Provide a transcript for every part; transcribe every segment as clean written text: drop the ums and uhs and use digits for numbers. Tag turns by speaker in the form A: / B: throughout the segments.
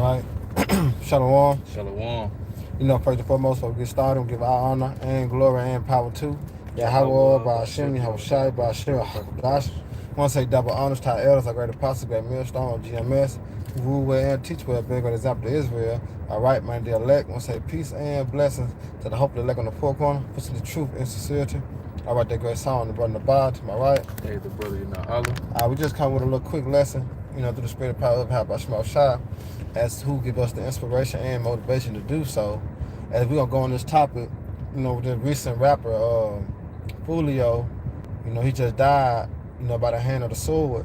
A: All right. Shalom.
B: Shalom.
A: First and foremost, before we get started, we give our honor and glory and power to Yahweh, Ba'ashem, Yahushai, Ba'ashem, HaKadosh. I want to say double honors to our elders, our great apostles, great millstone, GMS, who rule well and teach well, being an example to Israel. All right, my dear elect, I want to say peace and blessings to the hope of the elect on the four corner, pushing the truth and sincerity. All right, that great song, the brother Nabad, to my right.
B: Hey, the brother, Allah.
A: We just come with a little quick lesson, through the spirit of power of Habashim Shai, as to who give us the inspiration and motivation to do so. As we're gonna go on this topic, with the recent rapper, Fulio, he just died, by the hand of the sword.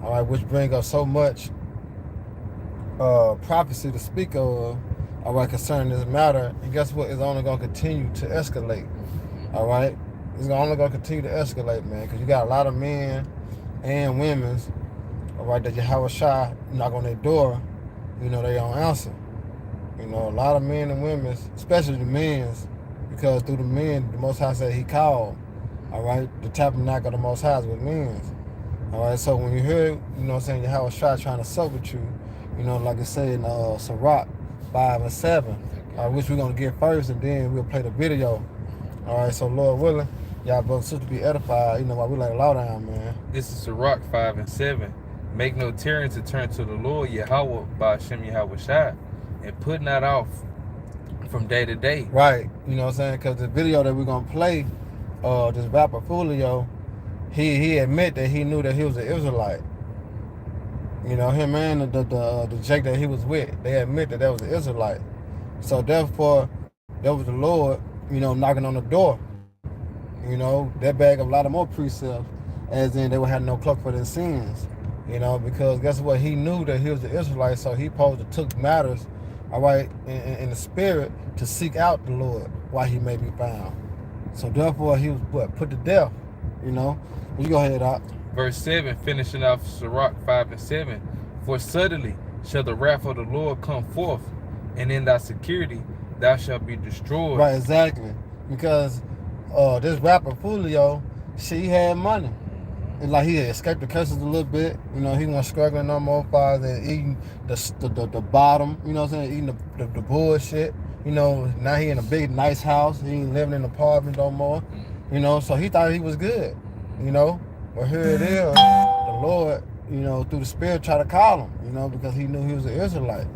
A: All right, which brings up so much prophecy to speak of, all right, concerning this matter. And guess what? It's only gonna continue to escalate. All right, it's only gonna continue to escalate, man, because you got a lot of men and women, all right, that Yahweh Shai knock on their door, they don't answer. A lot of men and women, especially the men's, because through the men, the Most High said He called. All right, the tabernacle of the Most High is with men's. All right, so when you hear, Yahweh Shai trying to suck with you, like I said in Sirach 5 and 7, which we're gonna get first, and then we'll play the video. All right, so Lord willing, y'all brothers and sisters be edified. While we like low down, man.
B: This is Sirach 5 and 7. Make no tarrying to turn to the Lord, Yahweh, Ba'ashem Yahweh Shai, and put not off from day to day.
A: Right, because the video that we're gonna play, this rapper Fulio, he admit that he knew that he was an Israelite. Him and the Jake that he was with, they admit that was an Israelite. So therefore, that was the Lord, knocking on the door. That bag of a lot of more precepts, as in they would have no cloak for their sins. Because guess what? He knew that he was an Israelite, so he supposed to took matters, all right, in the spirit to seek out the Lord while he may be found. So therefore, he was put to death. You go ahead, Doc.
B: Verse 7, finishing off Sirach 5 and 7. For suddenly shall the wrath of the Lord come forth, and in thy security thou shalt be destroyed.
A: Right, exactly. Because this rapper Fulio, she had money. It's like he had escaped the curses a little bit. He wasn't struggling no more far than eating the bottom, eating the bullshit. Now he in a big, nice house. He ain't living in an apartment no more. So he thought he was good, But here it is, the Lord, through the Spirit tried to call him, because he knew he was an Israelite.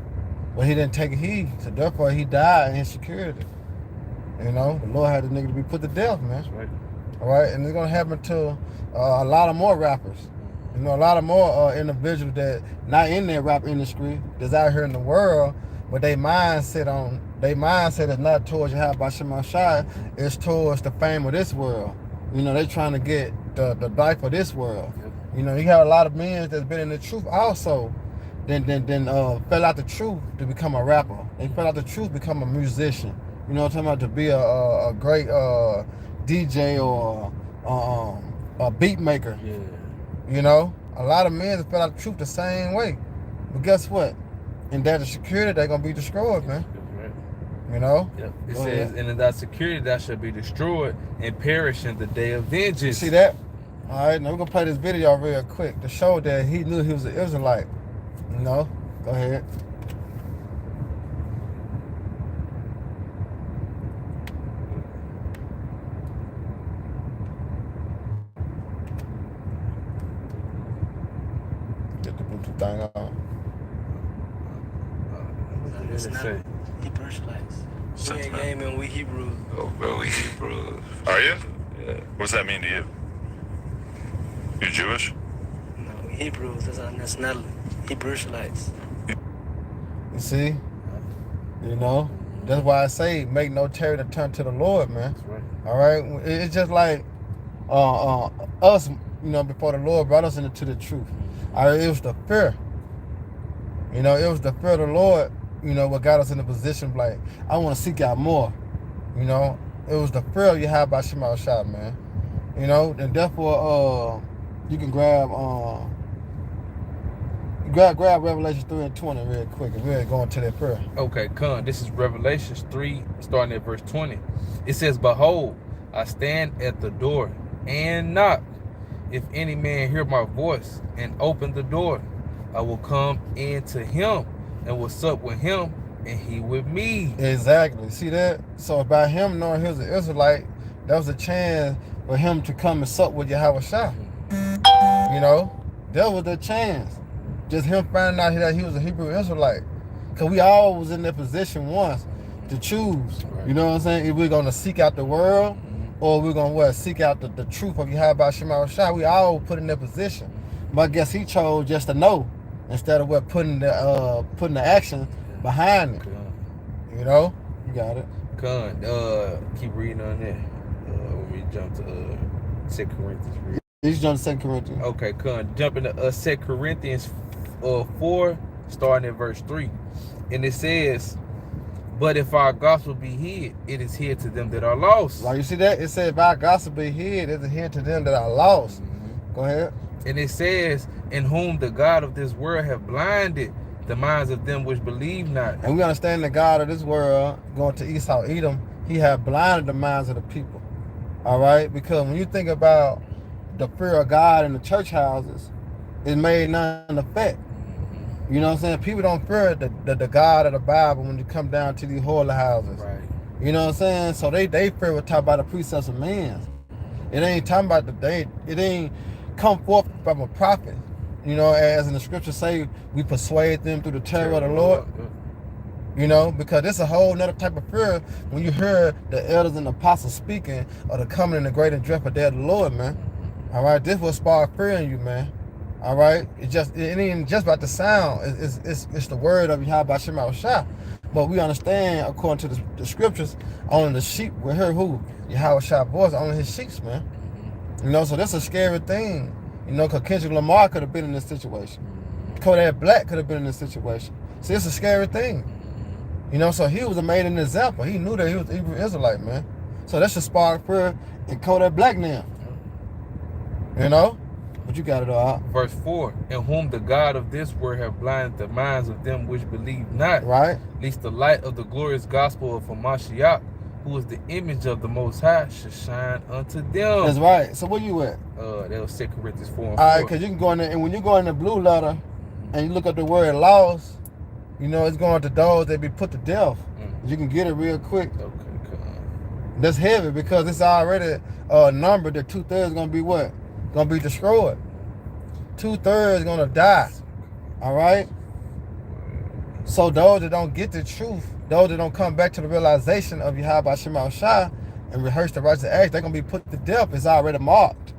A: But he didn't take heed, so therefore he died in insecurity. The Lord had the nigga to be put to death, man.
B: That's right.
A: All right, and it's gonna happen to a lot of more rappers. A lot of more individuals that not in their rap industry, that's out here in the world, but their mindset is not towards Yahweh Shem Shai, it's towards the fame of this world. They trying to get the life of this world. You have a lot of men that's been in the truth also, then fell out the truth to become a rapper. They fell out the truth to become a musician. What I'm talking about, to be a great DJ or a beat maker.
B: Yeah.
A: A lot of men fell out the truth the same way. But guess what? In that security, they're gonna be destroyed, man.
B: Yep. It says, and in that security that shall be destroyed and perish in the day of vengeance.
A: You see that? All right, now we're gonna play this video real quick to show that he knew he was an Israelite. Go ahead. Get the Bluetooth thing on.
C: Hebrew Israelites. We ain't gaming, we Hebrews.
D: Oh, bro, we Hebrews. Are you? Yeah. What does that mean to you? You Jewish?
C: No, we Hebrews. That's our nationality. Hebrew Israelites.
A: You see? That's why I say make no tarry to turn to the Lord, man.
B: That's right.
A: All right? It's just like us, before the Lord brought us into the truth. All right, it was the fear. It was the fear of the Lord, what got us in the position like, I want to seek out more. It was the fear of Yahweh Shema Shai, man. And therefore, you can grab Revelation 3 and 20 real quick, and we're going to that prayer.
B: Okay, come. This is Revelations 3, starting at verse 20. It says, Behold, I stand at the door and knock. If any man hear my voice and open the door, I will come in to him and will sup with him, and he with me.
A: Exactly. See that? So by him knowing he was an Israelite, that was a chance for him to come and sup with Yahweh Shah. You know? That was the chance. Just him finding out that he was a Hebrew Israelite. Because we all was in that position once to choose. You know what I'm saying? If we're going to seek out the world, or we're going to seek out the truth of Yahweh Shah. We all put in that position. But I guess he chose just to know instead of putting the action behind it. You know? You got it.
B: Keep reading on there. When we jump to 2 Corinthians.
A: He's jumping to 2 Corinthians.
B: Okay, jump into 2 Corinthians 4, starting at verse 3. And it says, but if our gospel be hid, it is hid to them that are lost.
A: Like you see that? It said, if our gospel be hid, it is hid to them that are lost. Go ahead.
B: And it says, in whom the God of this world have blinded the minds of them which believe not.
A: And we understand the God of this world, going to Esau, Edom, he had blinded the minds of the people. All right? Because when you think about the fear of God in the church houses, it made none effect. You know what I'm saying? People don't fear the God of the Bible when you come down to these holy houses.
B: Right.
A: You know what I'm saying? So they fear what talk about the precepts of man. It ain't talking about it ain't come forth from a prophet. You know, as in the scriptures say, we persuade them through the terror of the Lord. You know, because it's a whole nother type of fear when you hear the elders and the apostles speaking of the coming and the great and dreadful day of the Lord, man. All right, this will spark fear in you, man. All right, it ain't just about the sound. It's the word of Yahweh Shema Shah. But we understand, according to the scriptures, only the sheep will hear who? Yahweh Shah voice, only his sheep, man. You know, so that's a scary thing. You know, because Kendrick Lamar could have been in this situation. Kodak Black could have been in this situation. See, it's a scary thing. You know, so he was made an example. He knew that he was Hebrew Israelite, man. So that should spark fear in Kodak Black now. You know? But you got it all out.
B: Verse 4, in whom the God of this world have blinded the minds of them which believe not.
A: Right.
B: Lest the light of the glorious gospel of Hamashiach, who is the image of the Most High, should shine unto them.
A: That's right. So where you at?
B: That was 2 Corinthians 4 and 4.
A: All right, because you can go in there, and when you go in the blue letter, and you look at the word lost, you know, it's going to those that be put to death. You can get it real quick.
B: Okay,
A: That's heavy because it's already a number that 2/3 going to be what? Going to be destroyed. 2/3 going to die. All right? So those that don't get the truth, those that don't come back to the realization of Yahweh Shema Shah and rehearse the righteous acts, they're going to be put to death. It's already marked.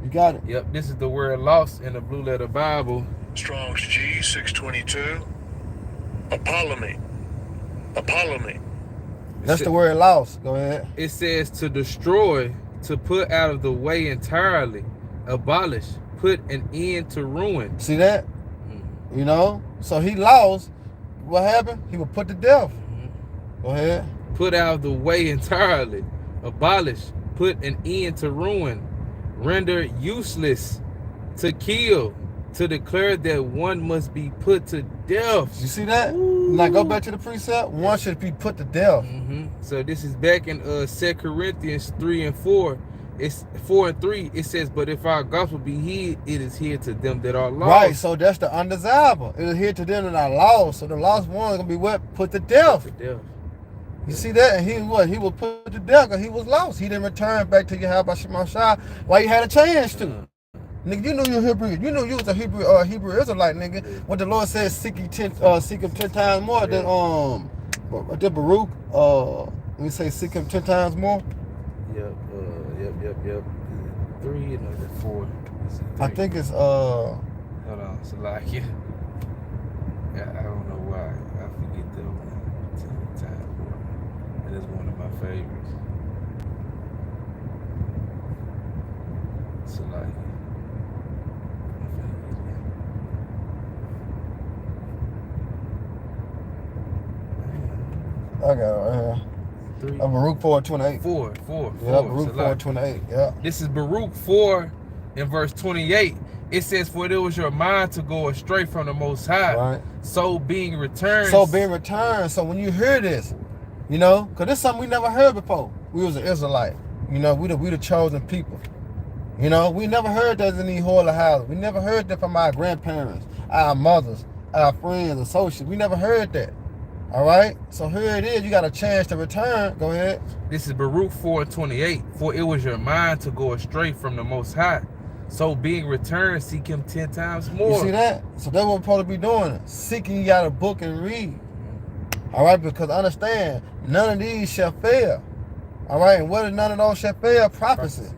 A: You got it?
B: Yep, this is the word lost in the blue letter Bible.
E: Strong's G 622. Apollomy.
A: That's the word lost. Go ahead.
B: It says to destroy, to put out of the way entirely, abolish, put an end to ruin.
A: See that? You know? So he lost. What happened? He was put to death. Go ahead.
B: Put out of the way entirely, abolish, put an end to ruin, render useless, to kill, to declare that one must be put to death.
A: You see that? Now go back to the precept. One should be put to death.
B: So this is back in 2 Corinthians 3 and 4. It's 4 and 3. It says, but if our gospel be hid, it is hid to them that are lost.
A: Right, so that's the undesirable. It is hid to them that are lost. So the lost one is gonna be what? Put to death. You see that? And he was put to death because he was lost. He didn't return back to Yahweh Shema Shah while he had a chance to. Nigga, you knew you Hebrew. You knew you was a Hebrew Israelite, nigga. What the Lord says, seek him 10 times more than Baruch. When we say seek him 10 times more.
B: Yep. 3 and 4.
A: I think it's
B: Hold on, it's like yeah. I don't know why I forget the 10 times more. And it's one of my favorites. It's like.
A: I got it right here. Baruch 4:28.
B: 4.
A: Yeah, Baruch 4:28. Yeah.
B: This is Baruch 4 in verse 28. It says, for it was your mind to go astray from the Most High.
A: Right.
B: So being returned.
A: So when you hear this, you know, because this is something we never heard before. We was an Israelite. You know, we the chosen people. You know, we never heard that in these holy houses. We never heard that from our grandparents, our mothers, our friends, associates. We never heard that. All right? So here it is. You got a chance to return. Go ahead.
B: This is Baruch 4:28. For it was your mind to go astray from the Most High. So being returned, seek him 10 times more.
A: You see that? So that's what we're supposed to be doing. Seeking you out a book and read. All right? Because understand, none of these shall fail. All right? And what is none of those shall fail? Prophecy.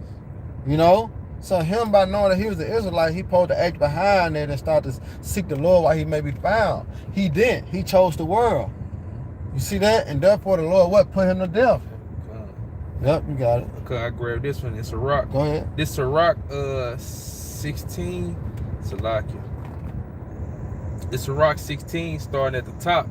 A: You know? So him, by knowing that he was an Israelite, he supposed to act behind it and start to seek the Lord while he may be found. He didn't. He chose the world. You see that? And therefore the Lord what? Put him to death. Yep, you got it.
B: Okay, I grabbed this one. It's Sirach.
A: Go ahead.
B: This Sirach 16. Salakia. This Sirach 16, starting at the top.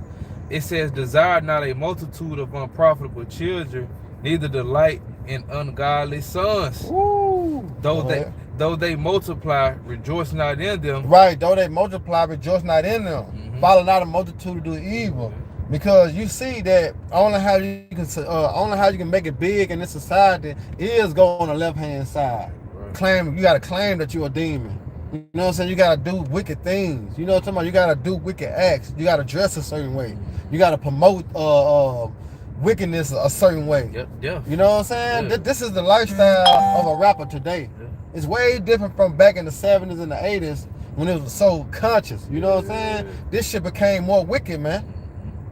B: It says, desire not a multitude of unprofitable children, neither delight in ungodly sons.
A: Woo.
B: Though they multiply, rejoice not in them.
A: Right, though they multiply, rejoice not in them.
B: Mm-hmm.
A: Follow not a multitude to do evil. Because you see that only how you can make it big in this society is go on the left hand side. Right. You gotta claim that you're a demon. You know what I'm saying? You gotta do wicked things. You know what I'm talking about? You gotta do wicked acts. You gotta dress a certain way. You gotta promote wickedness a certain way.
B: Yep.
A: You know what I'm saying? Yeah. This is the lifestyle of a rapper today. Yeah. It's way different from back in the 70s and the 80s when it was so conscious. You know what I'm saying? This shit became more wicked, man.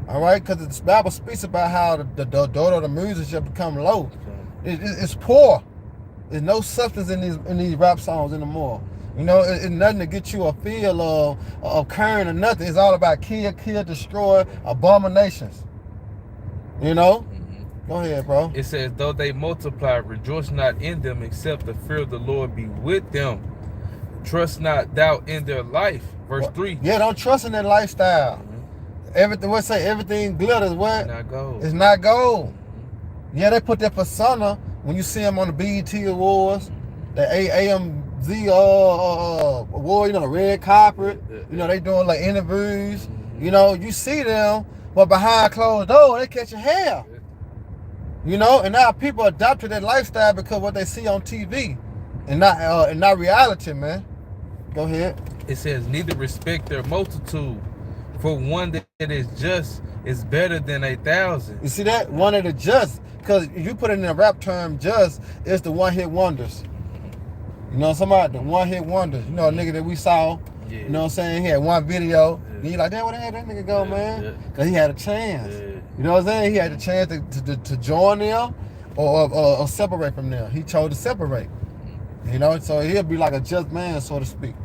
A: All right, because the Bible speaks about how the daughter of the music shall become low. It's poor. There's no substance in these rap songs anymore. You know, it's nothing to get you a feel of current or nothing. It's all about kill, destroy, abominations. You know? Go ahead, bro.
B: It says, though they multiply, rejoice not in them, except the fear of the Lord be with them. Trust not thou in their life. Verse 3.
A: Yeah, don't trust in their lifestyle. Everything glitters. What?
B: Not gold.
A: It's not gold. Yeah, they put that persona when you see them on the BET Awards, the AMZ award, you know, the red carpet. You know, they doing like interviews. You know, you see them, but behind closed doors, they catching hell. You know, and now people adopted that lifestyle because what they see on TV, and not reality, man. Go ahead.
B: It says, neither respect their multitude. For one that is just is better than 1,000.
A: You see that? One of the just. Because if you put it in a rap term, just is the one-hit wonders. You know, the one-hit wonders. You know, a nigga that we saw, you know what I'm saying? He had one video. And you like, damn, where the hell that nigga go, man? Because he had a chance. You know what I'm saying? He had a chance to join them or separate from them. He chose to separate. You know, so he'll be like a just man, so to speak.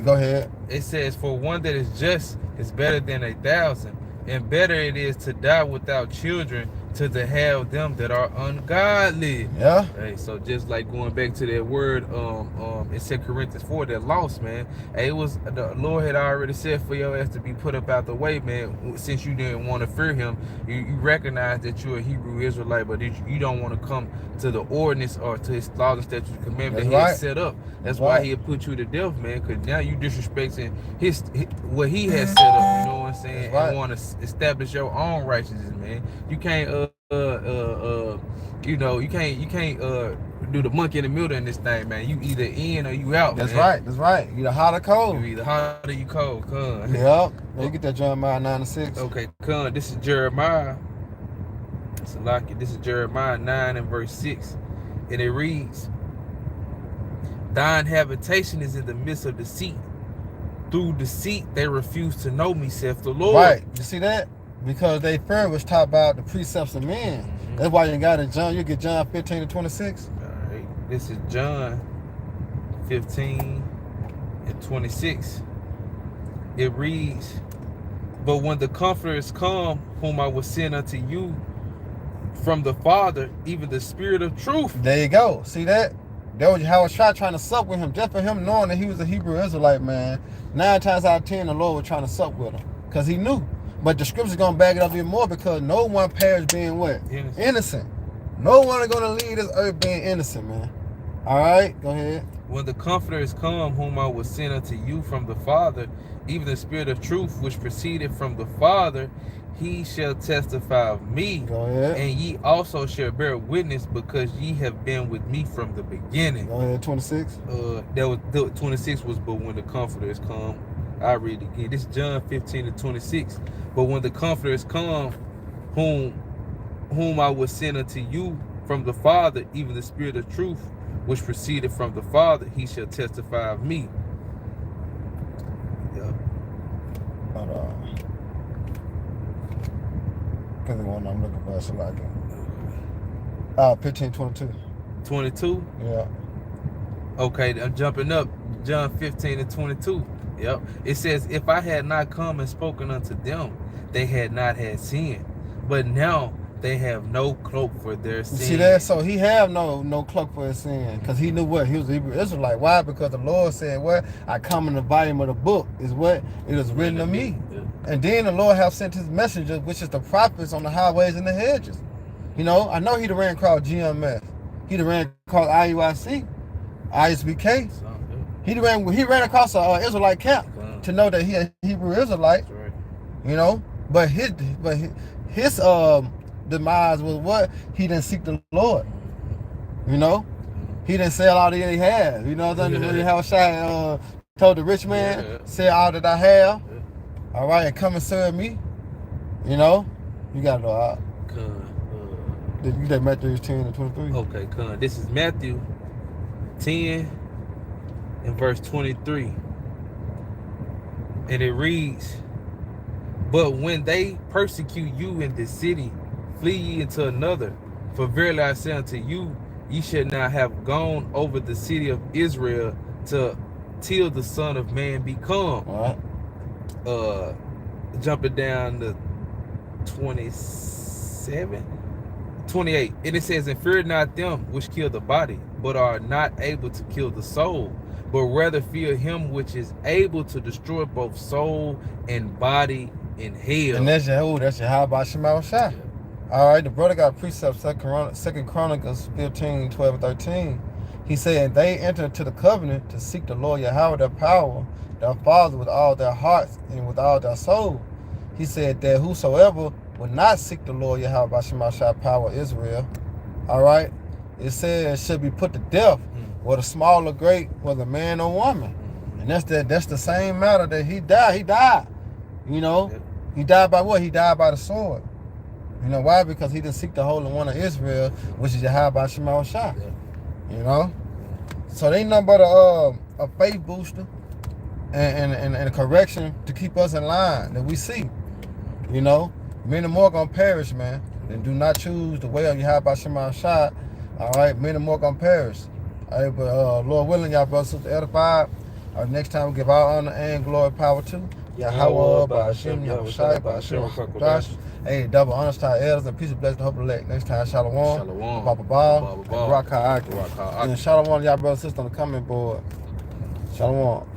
A: Go ahead.
B: It says, for one that is just is better than 1,000, and better it is to die without children to have them that are ungodly.
A: Yeah.
B: Hey, so just like going back to that word, in 2 Corinthians 4, that lost, man. Hey, it was the Lord had already said for your ass to be put up out the way, man. Since you didn't want to fear him, you recognize that you're a Hebrew Israelite, but you don't want to come to the ordinance or to his laws and statutes and commandments that he has set up. That's why he put you to death, man, because now you disrespecting what he has set up, you know what I'm saying? And want to establish your own righteousness, man. You can't you know, you can't do the monkey in the middle in this thing, man. You either in or you out.
A: That's
B: man.
A: That's right. You either hot or cold.
B: You either hot or you cold, cuz.
A: Yep. You get that Jeremiah 9:6.
B: Okay, cuz, this is Jeremiah. This is Jeremiah 9 and verse 6. And it reads, thine habitation is in the midst of deceit. Through deceit they refuse to know me, saith the Lord.
A: Right. You see that? Because they fear was taught about the precepts of men. Mm-hmm. That's why you got in John, you get John 15 and 26.
B: All right. This is John 15 and 26. It reads, but when the Comforter is come, whom I will send unto you from the Father, even the Spirit of truth.
A: There you go. See that? That was how I was trying to sup with him, just for him knowing that he was a Hebrew Israelite, man. 9 times out of 10, the Lord was trying to sup with him because he knew. But the scripture's going to back it up even more because no one perish being what? Innocent. No one is going to leave this earth being innocent, man. All right, go ahead.
B: When the Comforter is come, whom I will send unto you from the Father, even the Spirit of truth, which proceeded from the Father, he shall testify of me.
A: Go ahead.
B: And ye also shall bear witness, because ye have been with me from the beginning.
A: Go ahead, 26.
B: That was 26 was, but when the Comforter is come, I read it again. This is John 15:26. But when the Comforter is come, whom I will send unto you from the Father, even the Spirit of truth, which proceeded from the Father, he shall testify of me. Yeah.
A: Hold on. Because the one I'm looking for is like 15:22.
B: 22.
A: Yeah.
B: Okay, I'm jumping up. John 15:22. Yep. It says, if I had not come and spoken unto them, they had not had sin. But now they have no cloak for their sin.
A: You see that? So he have no cloak for his sin. Because he knew what? He was a Hebrew Israelite. Why? Because the Lord said, what? I come in the volume of the book is what? It is written of me.
B: Yeah.
A: And then the Lord have sent his messengers, which is the prophets on the highways and the hedges. You know, I know he done ran across GMS. He done ran across IUIC, ISBK. He ran across an Israelite camp to know that he a Hebrew Israelite.
B: That's right.
A: You know, but his demise was what? He didn't seek the Lord. You know, he didn't sell all that he had. You know what I'm saying? How Shai told the rich man, sell all that I have. All right, and come and serve me. You know, you got to know out. You did Matthew 10:23.
B: Okay, this is Matthew 10 and verse 23. And it reads, but when they persecute you in this city, flee ye into another. For verily I say unto you, ye should not have gone over the city of Israel till the Son of Man be come.
A: All right.
B: Jumping down to 28. And it says, and fear not them which kill the body, but are not able to kill the soul, but rather fear him which is able to destroy both soul and body in hell.
A: And that's your how about Shema Shai. All right, the brother got precept, 2 Chronicles 15:12-13. He said, and they entered into the covenant to seek the Lord Yahweh, their power, their Father, with all their hearts and with all their soul. He said that whosoever would not seek the Lord Yahweh by Shema Shai, power Israel, all right, it says should be put to death, whether small or great, whether man or woman. And that's the same matter that he died. You know, he died by what? He died by the sword. You know why? Because he didn't seek the Holy One of Israel, which is Yahweh by Shema Shai. You know, so they ain't nothing but a faith booster and a correction to keep us in line that we see. You know, many more gonna perish, man, and do not choose the way of Yahweh by Shema Shai. All right, many more gonna perish. All right, but Lord willing, y'all brothers and sisters edified. Next time we give all honor and glory, power to Yahweh by Hashem, Yahweh Shai, by Hashem, Hakadosh. Hey, double honors to our elders and peace and blessing, hope and elect. Next time, Shalom, Baba Baal, and Barak HaAkhi. And Shalom, y'all brothers and sisters on the comment board. Shalom.